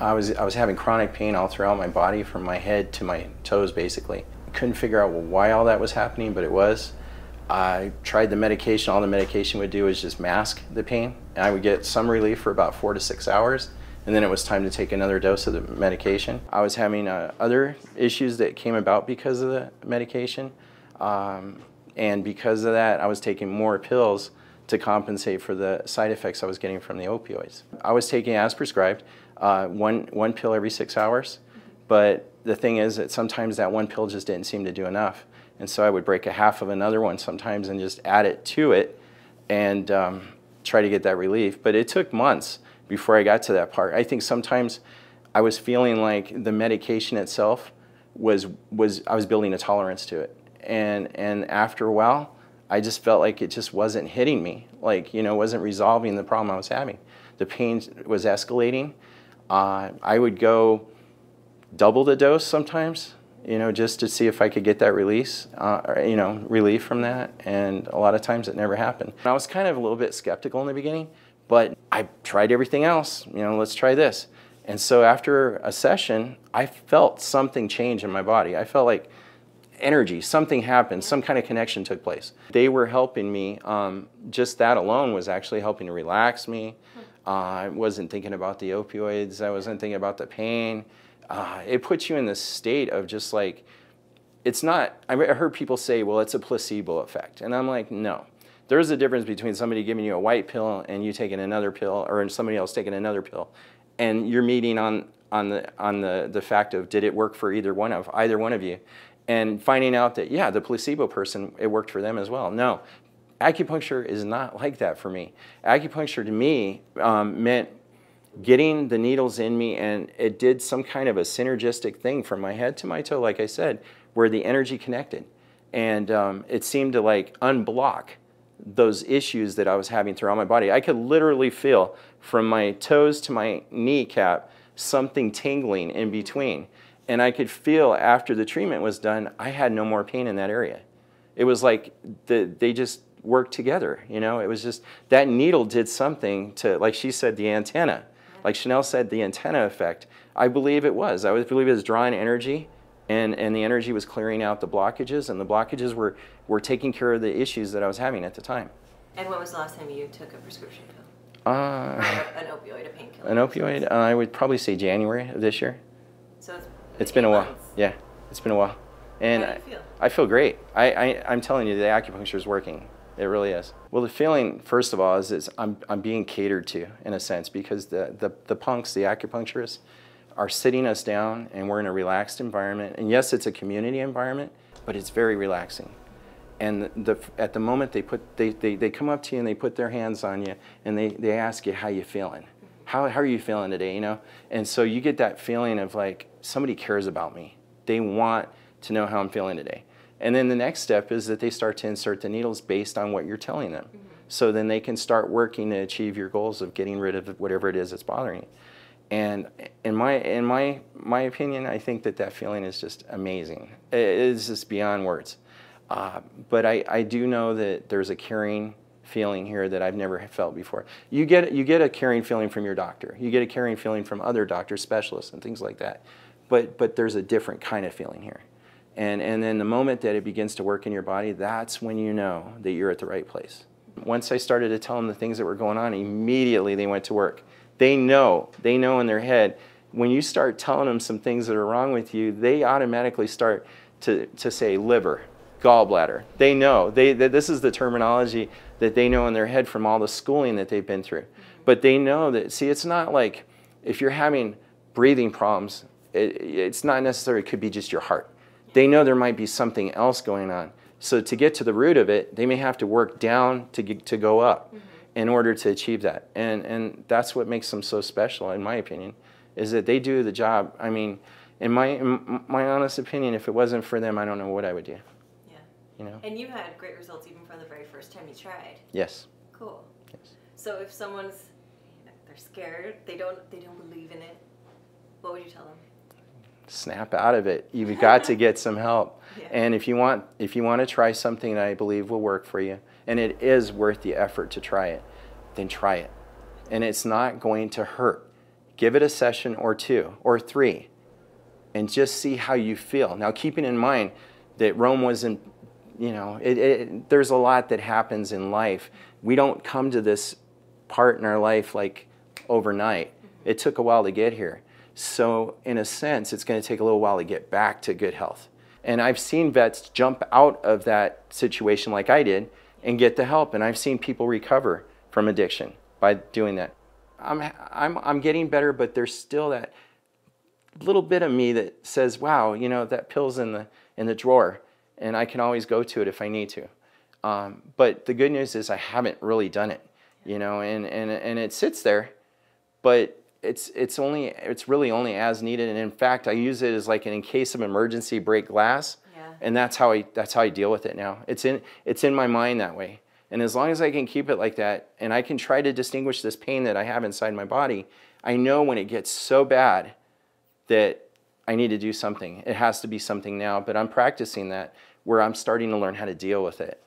I was having chronic pain all throughout my body from my head to my toes basically. Couldn't figure out why all that was happening, but it was. I tried the medication. All the medication would do is just mask the pain. And I would get some relief for about 4 to 6 hours, and then it was time to take another dose of the medication. I was having other issues that came about because of the medication, and because of that, I was taking more pills to compensate for the side effects I was getting from the opioids. I was taking, as prescribed, one pill every 6 hours, but the thing is that sometimes that one pill just didn't seem to do enough. And so I would break a half of another one sometimes and just add it to it and try to get that relief. But it took months before I got to that part. I think sometimes I was feeling like the medication itself I was building a tolerance to it. And after a while, I just felt like it just wasn't hitting me, like, you know, wasn't resolving the problem I was having. The pain was escalating. I would go double the dose sometimes, you know, just to see if I could get that release, you know, relief from that. And a lot of times it never happened. I was kind of a little bit skeptical in the beginning, but I tried everything else, you know, let's try this. And so after a session, I felt something change in my body. I felt like energy, something happened, some kind of connection took place. They were helping me. Just that alone was actually helping to relax me. I wasn't thinking about the opioids. I wasn't thinking about the pain. It puts you in this state of just like, it's not, I heard people say, well, it's a placebo effect. And I'm like, no. There's a difference between somebody giving you a white pill and you taking another pill, or somebody else taking another pill. And you're meeting on the fact of, did it work for either one of you? And finding out that, yeah, the placebo person, it worked for them as well. No, acupuncture is not like that for me. Acupuncture to me meant getting the needles in me, and it did some kind of a synergistic thing from my head to my toe, like I said, where the energy connected. And it seemed to like unblock those issues that I was having throughout my body. I could literally feel from my toes to my kneecap something tingling in between. And I could feel after the treatment was done, I had no more pain in that area. It was like they just worked together, you know? It was just, that needle did something to, like she said, the antenna. Like Chanel said, the antenna effect. I believe it was. I believe it was drawing energy, and the energy was clearing out the blockages, and the blockages were taking care of the issues that I was having at the time. And when was the last time you took a prescription pill? An opioid, a painkiller? An opioid? I would probably say January of this year. So it's been a while. Months. Yeah, it's been a while. And how do you feel? I feel great. I'm telling you, the acupuncture is working. It really is. Well, the feeling, first of all, is I'm being catered to, in a sense, because the punks, the acupuncturists, are sitting us down, and we're in a relaxed environment. And yes, it's a community environment, but it's very relaxing. And at the moment they come up to you and they put their hands on you, and they ask you, how you feeling? How are you feeling today, you know? And so you get that feeling of like, somebody cares about me. They want to know how I'm feeling today. And then the next step is that they start to insert the needles based on what you're telling them. So then they can start working to achieve your goals of getting rid of whatever it is that's bothering you. And in my opinion, I think that feeling is just amazing. It is just beyond words. But I do know that there's a caring feeling here that I've never felt before. You get a caring feeling from your doctor. You get a caring feeling from other doctors, specialists, and things like that. But there's a different kind of feeling here. And then the moment that it begins to work in your body, that's when you know that you're at the right place. Once I started to tell them the things that were going on, immediately they went to work. They know in their head, when you start telling them some things that are wrong with you, they automatically start to say liver, gallbladder. They know. This is the terminology that they know in their head from all the schooling that they've been through. But they know that, see, it's not like if you're having breathing problems, it's not necessarily, it could be just your heart. They know there might be something else going on. So to get to the root of it, they may have to work down to go up in order to achieve that. And that's what makes them so special, in my opinion, is that they do the job. I mean, in my honest opinion, if it wasn't for them, I don't know what I would do. Yeah. You know? And you had great results even from the very first time you tried. Yes. Cool. Yes. So if someone's, they're scared, they don't believe in it, what would you tell them? Snap out of it. You've got to get some help. Yeah. And if you want to try something that I believe will work for you, and it is worth the effort to try it, then try it. And it's not going to hurt. Give it a session or 2 or 3 and just see how you feel. Now, keeping in mind that Rome wasn't, you know, there's a lot that happens in life. We don't come to this part in our life like overnight. It took a while to get here. So in a sense, it's going to take a little while to get back to good health. And I've seen vets jump out of that situation like I did and get the help. And I've seen people recover from addiction by doing that. I'm getting better, but there's still that little bit of me that says, wow, you know, that pill's in the drawer, and I can always go to it if I need to. But the good news is I haven't really done it, you know, and it sits there, but it's really only as needed. And in fact, I use it as like an in case of emergency break glass, and that's how I deal with it now. It's in my mind that way. And as long as I can keep it like that, and I can try to distinguish this pain that I have inside my body, I know when it gets so bad that I need to do something. It has to be something now, but I'm practicing that where I'm starting to learn how to deal with it.